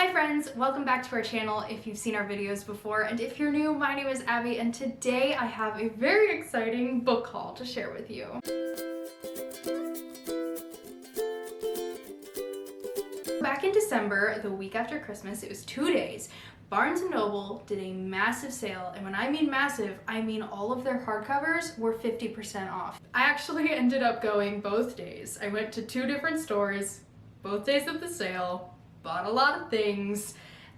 Hi friends, welcome back to our channel if you've seen our videos before, and if you're new, my name is Abby and today I have a very exciting book haul to share with you. Back in December, the week after Christmas, it was 2 days, Barnes & Noble did a massive sale, and when I mean massive, I mean all of their hardcovers were 50% off. I actually ended up going both days. I went to 2 different stores, both days of the sale, bought a lot of things,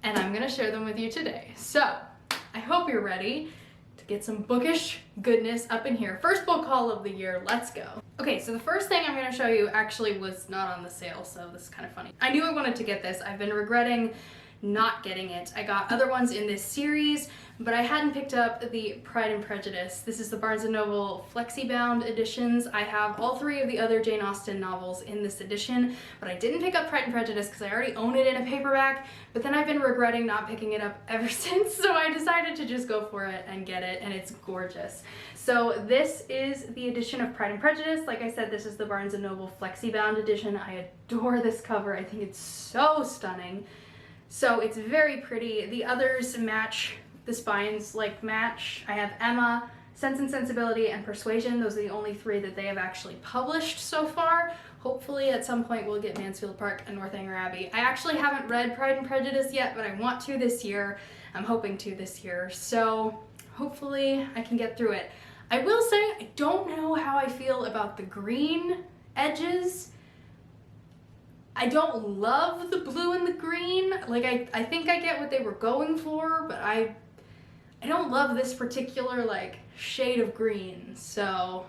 and I'm gonna share them with you today. So, I hope you're ready to get some bookish goodness up in here. First book haul of the year, let's go. Okay, so the first thing I'm gonna show you actually was not on the sale, so this is kind of funny. I knew I wanted to get this. I've been regretting not getting it. I got other ones in this series, but I hadn't picked up the Pride and Prejudice. This is the Barnes & Noble flexi-bound editions. I have all 3 of the other Jane Austen novels in this edition, but I didn't pick up Pride and Prejudice because I already own it in a paperback, but then I've been regretting not picking it up ever since, so I decided to just go for it and get it, and it's gorgeous. So this is the edition of Pride and Prejudice. Like I said, this is the Barnes & Noble flexi-bound edition. I adore this cover. I think it's so stunning. So it's very pretty. The others match, the spines like match. I have Emma, Sense and Sensibility, and Persuasion. Those are the only 3 that they have actually published so far. Hopefully at some point we'll get Mansfield Park and Northanger Abbey. I actually haven't read Pride and Prejudice yet, but I want to this year. I'm hoping to this year. So hopefully I can get through it. I will say I don't know how I feel about the green edges. I don't love the blue and the green. Like I think I get what they were going for, but I don't love this particular like shade of green. So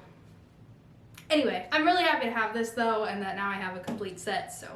anyway, I'm really happy to have this though, and that now I have a complete set. So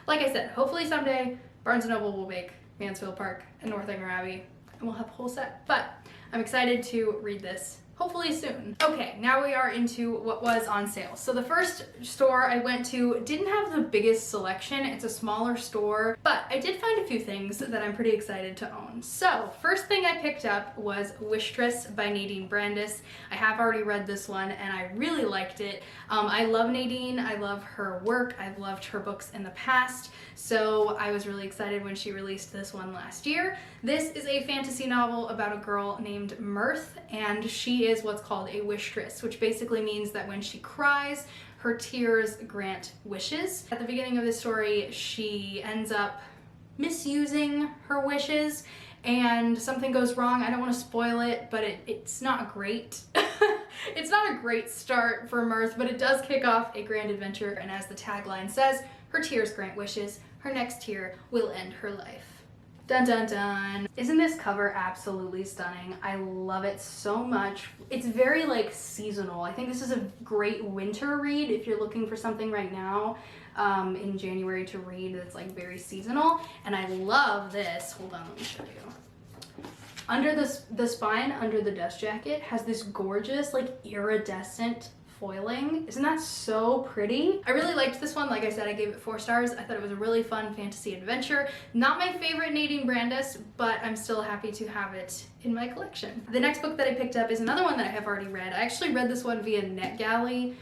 like I said, hopefully someday Barnes & Noble will make Mansfield Park and Northanger Abbey and we'll have a whole set. But I'm excited to read this hopefully soon. Okay, now we are into what was on sale. So the first store I went to didn't have the biggest selection. It's a smaller store, but I did find a few things that I'm pretty excited to own. So first thing I picked up was Wishtress by Nadine Brandis. I have already read this one and I really liked it. I love Nadine. I love her work. I've loved her books in the past. So I was really excited when she released this one last year. This is a fantasy novel about a girl named Mirth, and she is what's called a wishtress, which basically means that when she cries, her tears grant wishes. At the beginning of the story, she ends up misusing her wishes and something goes wrong. I don't want to spoil it, but it's not great. It's not a great start for Mirth, but it does kick off a grand adventure, and as the tagline says, her tears grant wishes, her next tear will end her life. Dun dun dun. Isn't this cover absolutely stunning? I love it so much. It's very like seasonal. I think this is a great winter read if you're looking for something right now in January to read that's like very seasonal. And I love this. Hold on, let me show you. Under the spine, under the dust jacket, has this gorgeous like iridescent foiling. Isn't that so pretty? I really liked this one. Like I said, I gave it 4 stars. I thought it was a really fun fantasy adventure. Not my favorite Nadine Brandis, but I'm still happy to have it in my collection. The next book that I picked up is another one that I have already read. I actually read this one via NetGalley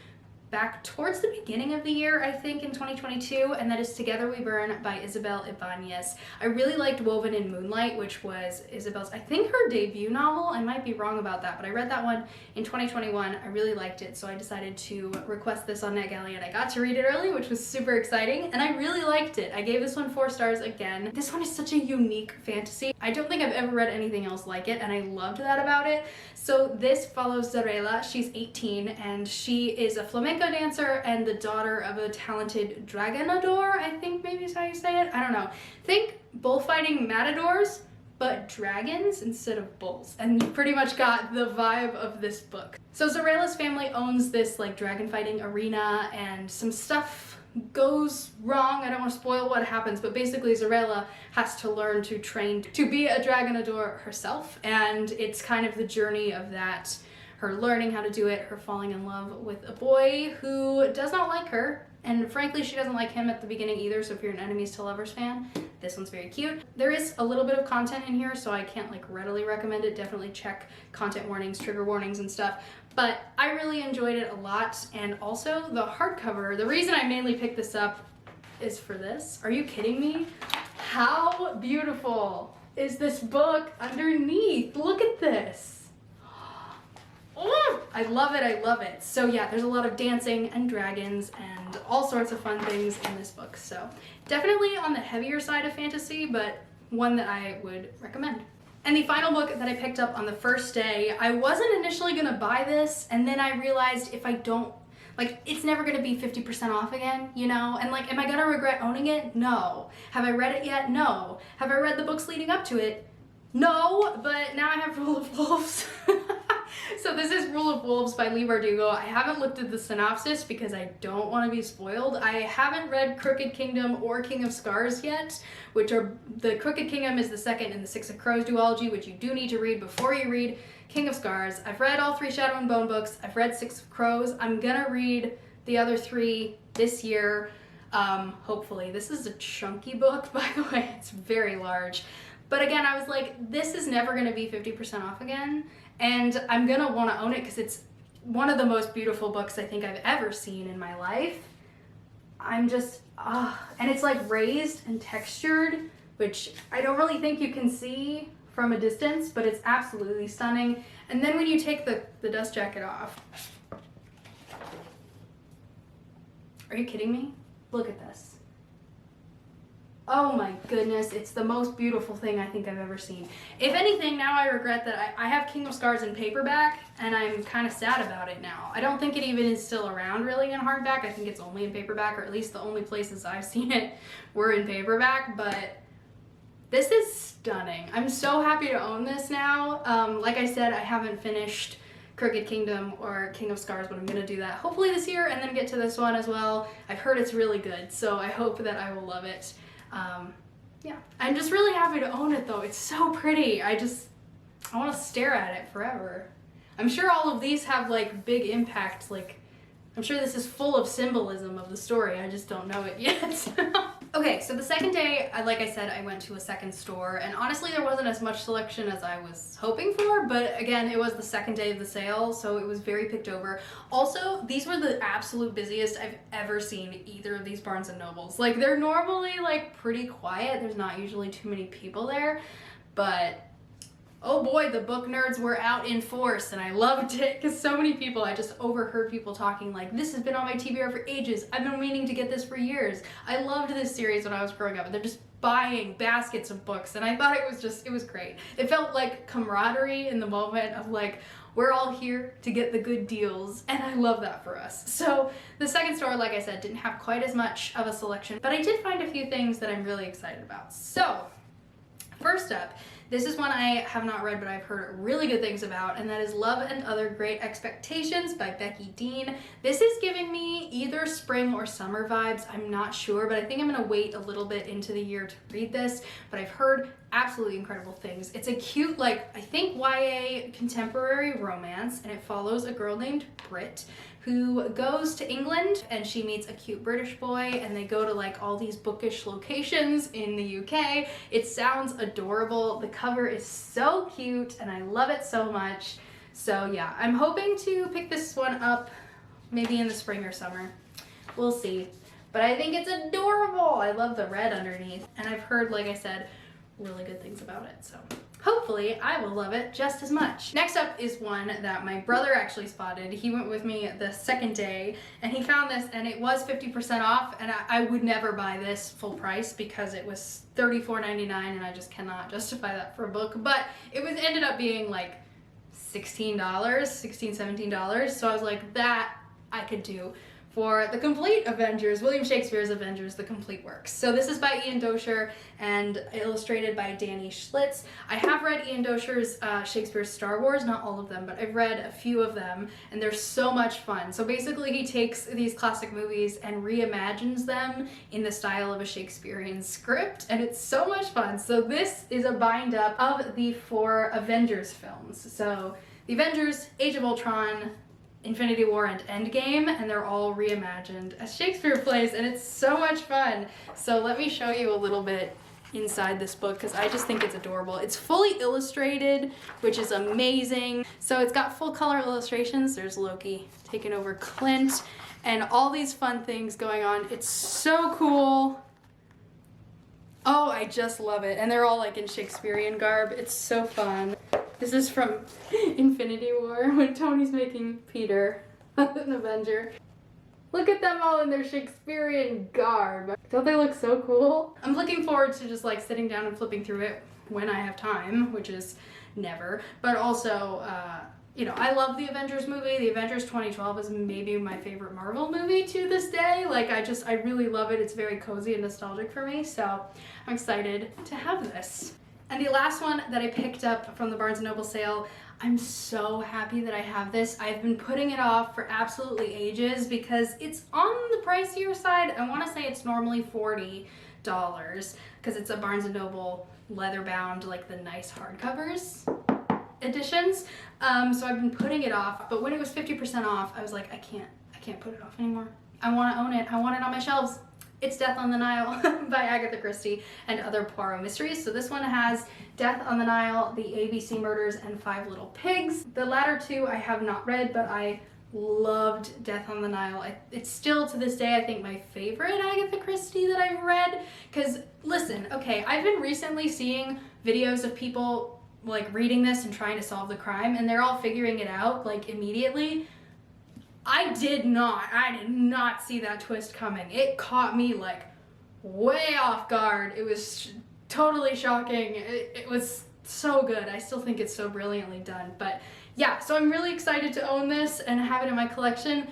back towards the beginning of the year, I think in 2022, and that is Together We Burn by Isabel Ibanez. I really liked Woven in Moonlight, which was Isabel's, I think her debut novel. I might be wrong about that, but I read that one in 2021. I really liked it, so I decided to request this on NetGalley, and I got to read it early, which was super exciting, and I really liked it. I gave this one 4 stars again. This one is such a unique fantasy. I don't think I've ever read anything else like it, and I loved that about it. So this follows Zarela. She's 18, and she is a flamenco dancer and the daughter of a talented dragonador, I think maybe is how you say it. I don't know. Think bullfighting matadors, but dragons instead of bulls. And you pretty much got the vibe of this book. So Zarela's family owns this like dragon fighting arena, and some stuff goes wrong. I don't want to spoil what happens, but basically Zarela has to learn to train to be a dragonador herself, and it's kind of the journey of that. Her learning how to do it, her falling in love with a boy who does not like her, and frankly she doesn't like him at the beginning either, so if you're an enemies to lovers fan, this one's very cute. There is a little bit of content in here, so I can't like readily recommend it. Definitely check content warnings, trigger warnings and stuff, but I really enjoyed it a lot. And also the hardcover, the reason I mainly picked this up is for this. Are you kidding me? How beautiful is this book underneath? Look at this. Oh, I love it, I love it. So yeah, there's a lot of dancing and dragons and all sorts of fun things in this book. So definitely on the heavier side of fantasy, but one that I would recommend. And the final book that I picked up on the first day, I wasn't initially gonna buy this, and then I realized if I don't, like, it's never gonna be 50% off again, you know? And like, am I gonna regret owning it? No. Have I read it yet? No. Have I read the books leading up to it? No, but now I have Rule of Wolves. So this is Rule of Wolves by Leigh Bardugo. I haven't looked at the synopsis because I don't want to be spoiled. I haven't read Crooked Kingdom or King of Scars yet, which are, the Crooked Kingdom is the second in the Six of Crows duology, which you do need to read before you read King of Scars. I've read all 3 Shadow and Bone books. I've read Six of Crows. I'm gonna read the other 3 this year, hopefully. This is a chunky book, by the way. It's very large. But again, I was like, this is never gonna be 50% off again. And I'm gonna wanna own it because it's one of the most beautiful books I think I've ever seen in my life. I'm just, and it's like raised and textured, which I don't really think you can see from a distance, but it's absolutely stunning. And then when you take the dust jacket off, are you kidding me? Look at this. Oh my goodness, it's the most beautiful thing I think I've ever seen. If anything, now I regret that I have King of Scars in paperback, and I'm kind of sad about it now. I don't think it even is still around really in hardback. I think it's only in paperback, or at least the only places I've seen it were in paperback, but this is stunning. I'm so happy to own this now. Like I said, I haven't finished Crooked Kingdom or King of Scars, but I'm gonna do that hopefully this year and then get to this one as well. I've heard it's really good, so I hope that I will love it. Yeah, I'm just really happy to own it though. It's so pretty. I want to stare at it forever. I'm sure all of these have like big impact, like I'm sure this is full of symbolism of the story. I just don't know it yet. Okay, so the second day, like I said, I went to a second store, and honestly there wasn't as much selection as I was hoping for, but again, it was the second day of the sale, so it was very picked over. Also, these were the absolute busiest I've ever seen either of these Barnes & Nobles. Like, they're normally like pretty quiet, there's not usually too many people there, but oh boy, the book nerds were out in force, and I loved it because so many people, I just overheard people talking like, this has been on my TBR for ages. I've been meaning to get this for years. I loved this series when I was growing up, and they're just buying baskets of books, and I thought it was great. It felt like camaraderie in the moment of like, we're all here to get the good deals, and I love that for us. So the second store, like I said, didn't have quite as much of a selection, but I did find a few things that I'm really excited about. So first up, this is one I have not read, but I've heard really good things about, and that is Love and Other Great Expectations by Becky Dean. This is giving me either spring or summer vibes. I'm not sure, but I think I'm gonna wait a little bit into the year to read this, but I've heard absolutely incredible things. It's a cute, like, I think YA contemporary romance, and it follows a girl named Brit who goes to England, and she meets a cute British boy, and they go to like all these bookish locations in the UK. It sounds adorable. The cover is so cute, and I love it so much. So yeah, I'm hoping to pick this one up maybe in the spring or summer. We'll see. But I think it's adorable. I love the red underneath, and I've heard, like I said, really good things about it, so hopefully I will love it just as much. Next up is one that my brother actually spotted. He went with me the second day, and he found this, and it was 50% off, and I would never buy this full price because it was $34.99, and I just cannot justify that for a book, but it ended up being like $16, $17, so I was like, that I could do for the complete Avengers, William Shakespeare's Avengers, The Complete Works. So this is by Ian Doescher and illustrated by Danny Schlitz. I have read Ian Doescher's Shakespeare's Star Wars, not all of them, but I've read a few of them, and they're so much fun. So basically he takes these classic movies and reimagines them in the style of a Shakespearean script, and it's so much fun. So this is a bind up of the 4 Avengers films. So the Avengers, Age of Ultron, Infinity War, and Endgame, and they're all reimagined as Shakespeare plays, and it's so much fun. So let me show you a little bit inside this book because I just think it's adorable. It's fully illustrated, which is amazing. So it's got full color illustrations. There's Loki taking over Clint and all these fun things going on. It's so cool. Oh, I just love it. And they're all like in Shakespearean garb. It's so fun. This is from Infinity War when Tony's making Peter an Avenger. Look at them all in their Shakespearean garb. Don't they look so cool? I'm looking forward to just like sitting down and flipping through it when I have time, which is never. But also, you know, I love the Avengers movie. The Avengers 2012 is maybe my favorite Marvel movie to this day. Like, I really love it. It's very cozy and nostalgic for me, so I'm excited to have this. And the last one that I picked up from the Barnes & Noble sale, I'm so happy that I have this. I've been putting it off for absolutely ages because it's on the pricier side. I want to say it's normally $40 because it's a Barnes & Noble leather-bound, like the nice hardcovers editions. So I've been putting it off, but when it was 50% off, I was like, I can't put it off anymore. I want to own it. I want it on my shelves. It's Death on the Nile by Agatha Christie and other Poirot mysteries. So this one has Death on the Nile, the ABC Murders, and Five Little Pigs. The latter two I have not read, but I loved Death on the Nile. It's still to this day, I think, my favorite Agatha Christie that I've read. Because listen, okay, I've been recently seeing videos of people like reading this and trying to solve the crime, and they're all figuring it out like immediately. I did not see that twist coming. It caught me like way off guard. It was totally shocking. It was so good. I still think it's so brilliantly done. But yeah, so I'm really excited to own this and have it in my collection.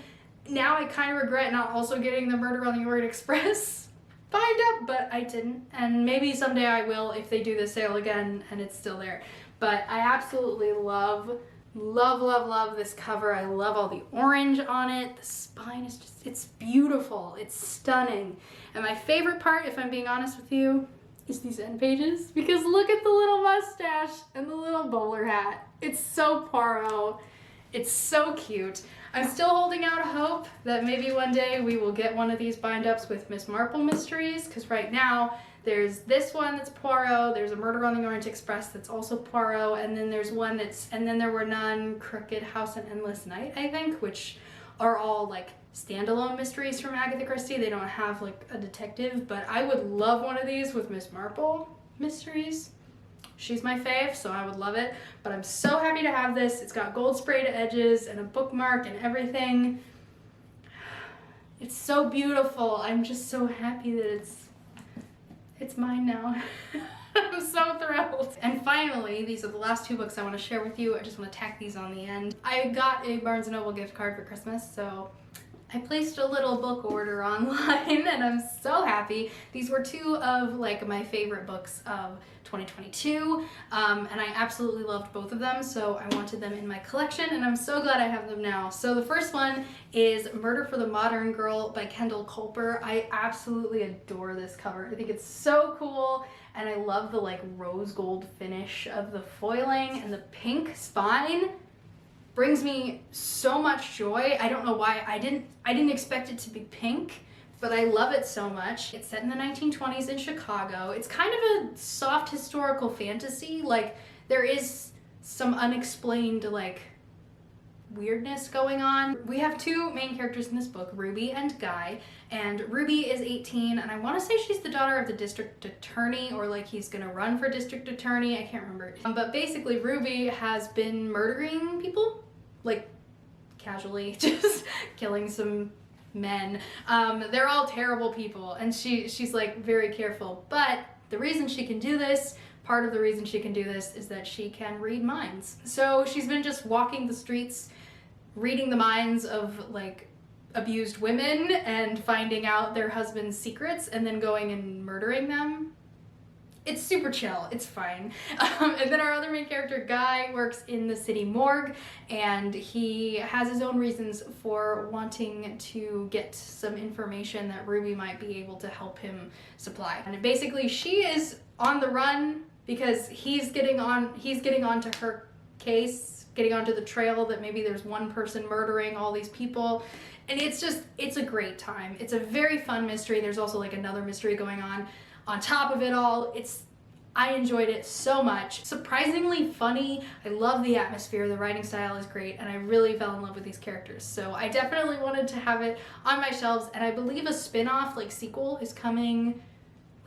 Now I kind of regret not also getting the Murder on the Orient Express bind up, but I didn't. And maybe someday I will if they do the sale again and it's still there. But I absolutely love this cover. I love all the orange on it. The spine is just, it's beautiful. It's stunning. And my favorite part, if I'm being honest with you, is these end pages, because look at the little mustache and the little bowler hat. It's so Poirot. It's so cute. I'm still holding out hope that maybe one day we will get one of these bind-ups with Miss Marple mysteries, because right now there's this one that's Poirot, there's a Murder on the Orient Express that's also Poirot, and then there's one that's, and then there were none, Crooked House and Endless Night, I think, which are all like standalone mysteries from Agatha Christie. They don't have like a detective, but I would love one of these with Miss Marple mysteries. She's my fave, so I would love it. But I'm so happy to have this. It's got gold sprayed edges and a bookmark and everything. It's so beautiful. I'm just so happy that it's mine now. I'm so thrilled. And finally, these are the last two books I want to share with you. I just want to tack these on the end. I got a Barnes & Noble gift card for Christmas, so I placed a little book order online and I'm so happy. These were two of like my favorite books of 2022 and I absolutely loved both of them, so I wanted them in my collection and I'm so glad I have them now. So the first one is Murder for the Modern Girl by Kendall Culper. I absolutely adore this cover. I think it's so cool and I love the like rose gold finish of the foiling, and the pink spine brings me so much joy. I don't know why. I didn't expect it to be pink, but I love it so much. It's set in the 1920s in Chicago. It's kind of a soft historical fantasy. Like, there is some unexplained like weirdness going on. We have two main characters in this book, Ruby and Guy, and Ruby is 18 and I want to say she's the daughter of the district attorney, or like he's gonna run for district attorney, I can't remember. But basically Ruby has been murdering people, like casually, just killing some men. They're all terrible people and she's like very careful, but the reason she can do this, part of the reason she can do this, is that she can read minds. So she's been just walking the streets reading the minds of like abused women and finding out their husband's secrets and then going and murdering them. It's super chill, it's fine. And then our other main character, Guy, works in the city morgue and he has his own reasons for wanting to get some information that Ruby might be able to help him supply. And basically she is on the run because he's getting onto her case, getting onto the trail that maybe there's one person murdering all these people. And it's a great time. It's a very fun mystery. There's also like another mystery going on top of it all. I enjoyed it so much. Surprisingly funny. I love the atmosphere. The writing style is great and I really fell in love with these characters. So I definitely wanted to have it on my shelves, and I believe a spin-off like sequel is coming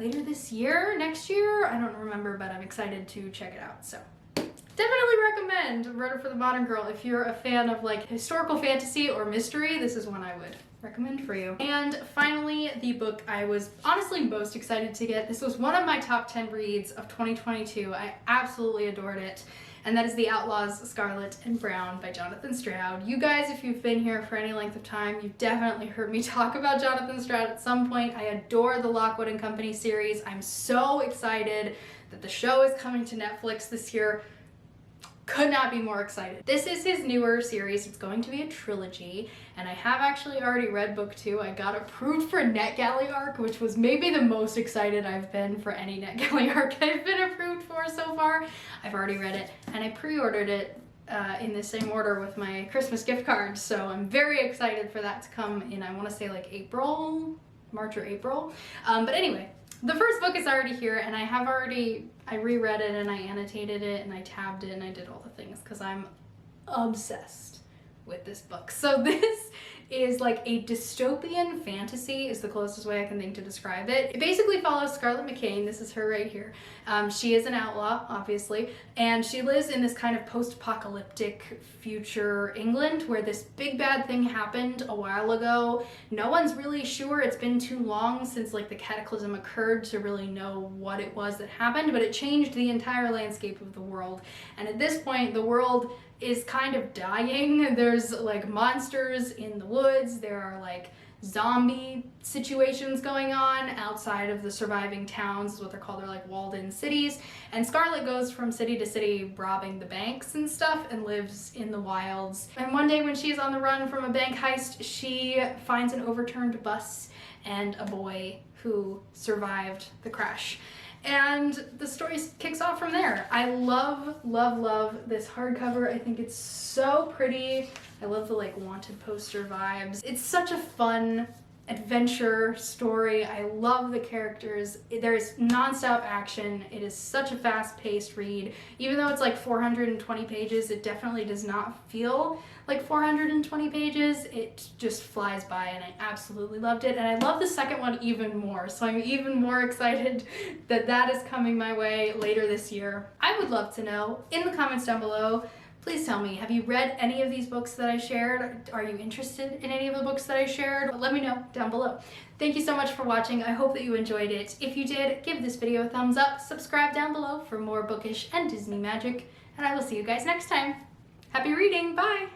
later this year, next year. I don't remember, but I'm excited to check it out. So definitely recommend Murder for the Modern Girl. If you're a fan of like historical fantasy or mystery, this is one I would recommend for you. And finally, the book I was honestly most excited to get. This was one of my top 10 reads of 2022. I absolutely adored it. And that is The Outlaws, Scarlet and Brown by Jonathan Stroud. You guys, if you've been here for any length of time, you've definitely heard me talk about Jonathan Stroud at some point. I adore the Lockwood and Company series. I'm so excited that the show is coming to Netflix this year. Could not be more excited. This is his newer series. It's going to be a trilogy, and I have actually already read book 2. I got approved for NetGalley arc, which was maybe the most excited I've been for any NetGalley arc I've been approved for so far. I've already read it, and I pre-ordered it in the same order with my Christmas gift card, so I'm very excited for that to come in, I want to say like April, March or April. But anyway, the first book is already here, and I reread it and I annotated it and I tabbed it and I did all the things because I'm obsessed with this book. So this is like a dystopian fantasy is the closest way I can think to describe it. It basically follows Scarlett McCain. This is her right here. She is an outlaw, obviously, and she lives in this kind of post-apocalyptic future England where this big bad thing happened a while ago. No one's really sure. It's been too long since like the cataclysm occurred to really know what it was that happened, but it changed the entire landscape of the world. And at this point, the world is kind of dying. There's like monsters in the woods. There are like zombie situations going on outside of the surviving towns, is what they're called. They're like walled-in cities. And Scarlett goes from city to city robbing the banks and stuff and lives in the wilds. And one day when she's on the run from a bank heist, she finds an overturned bus and a boy who survived the crash. And the story kicks off from there. I love, love, love this hardcover. I think it's so pretty. I love the like wanted poster vibes. It's such a fun adventure story. I love the characters. There's nonstop action. It is such a fast-paced read. Even though it's like 420 pages, it definitely does not feel like 420 pages. It just flies by, and I absolutely loved it. And I love the second one even more, so I'm even more excited that that is coming my way later this year. I would love to know in the comments down below. Please tell me, have you read any of these books that I shared? Are you interested in any of the books that I shared? Let me know down below. Thank you so much for watching. I hope that you enjoyed it. If you did, give this video a thumbs up, subscribe down below for more bookish and Disney magic, and I will see you guys next time. Happy reading, bye!